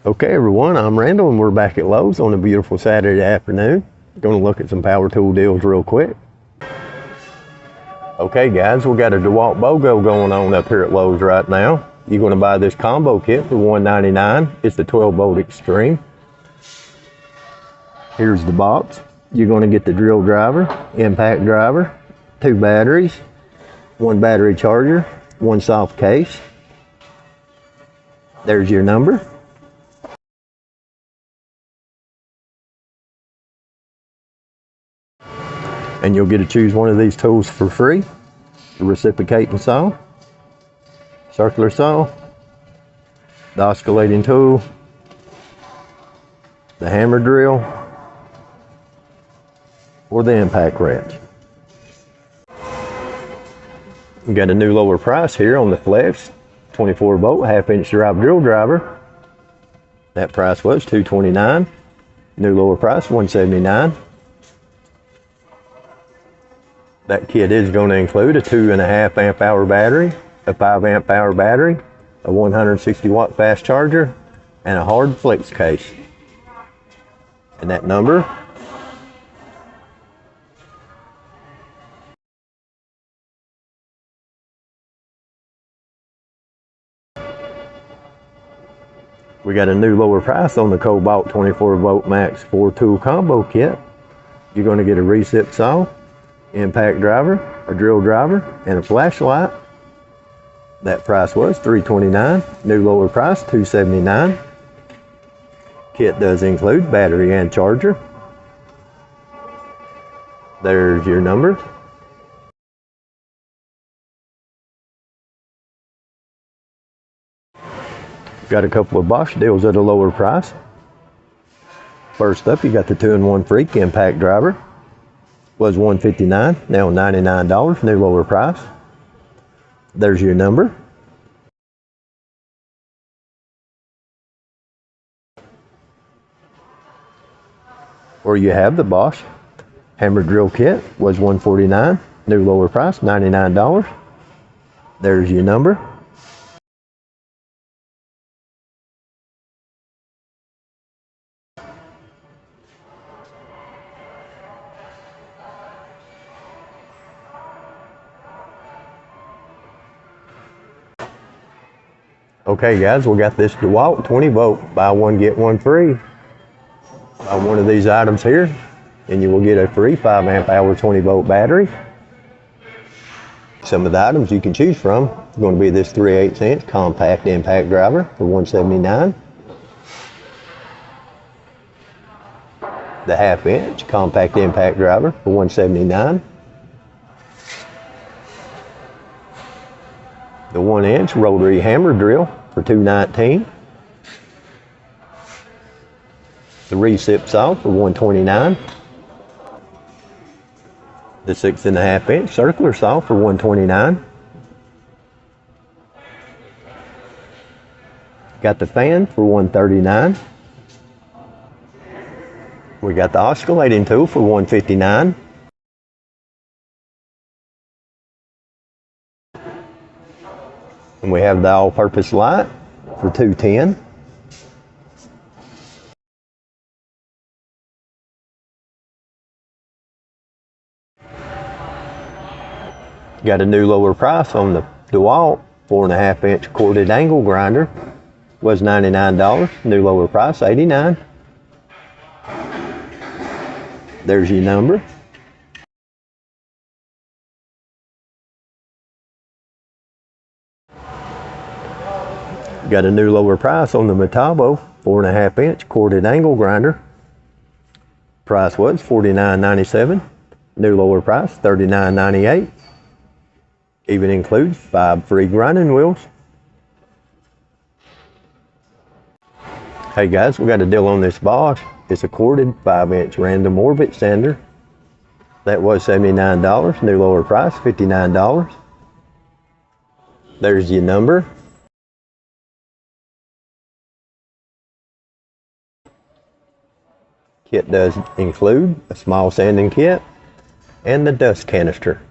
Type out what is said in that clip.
Okay everyone, I'm Randall and we're back at Lowe's on a beautiful Saturday afternoon. Going to look at some power tool deals real quick. Okay guys, we got a DeWalt BOGO going on up here at Lowe's right now. You're going to buy this combo kit for $199. It's the 12 volt extreme. Here's the box. You're going to get the drill driver, impact driver, 2 batteries, 1 battery charger, 1 soft case. There's your number. And you'll get to choose one of these tools for free. The reciprocating saw, circular saw, the oscillating tool, the hammer drill, or the impact wrench. We got a new lower price here on the Flex 24 volt 1/2 inch drive drill driver. That price was $229. New lower price $179. That kit is going to include a 2.5 amp hour battery, a 5 amp hour battery, a 160 watt fast charger, and a hard flex case. And that number we got a new lower price on the Kobalt 24 volt max 4 tool combo kit. You're going to get a recip saw, impact driver, a drill driver, and a flashlight. That price was $329. New lower price $279. Kit does include battery and charger. There's your number. Got a couple of Bosch deals at a lower price. First up, you got the 2-in-1 Freak impact driver. Was $159, now $99, new lower price. There's your number. Or you have the Bosch hammer drill kit, was $149, new lower price $99. There's your number. Okay guys, we got this DeWalt 20 volt, buy one get one free. Buy one of these items here and you will get a free 5 amp hour 20 volt battery. Some of the items you can choose from are going to be this 3/8 inch compact impact driver for $179. The 1/2 inch compact impact driver for $179. The 1 inch rotary hammer drill for $219. The recip saw for $129. The 6.5 inch circular saw for $129. Got the fan for $139. We got the oscillating tool for $159. And we have the all-purpose light for $210. Got a new lower price on the DeWalt 4.5 inch corded angle grinder. Was $99. New lower price $89. There's your number. Got a new lower price on the Metabo 4.5 inch corded angle grinder. Price was $49.97. New lower price $39.98. Even includes 5 free grinding wheels. Hey guys, we got a deal on this Bosch. It's a corded 5 inch random orbit sander. That was $79. New lower price $59. There's your number. Kit does include a small sanding kit and the dust canister.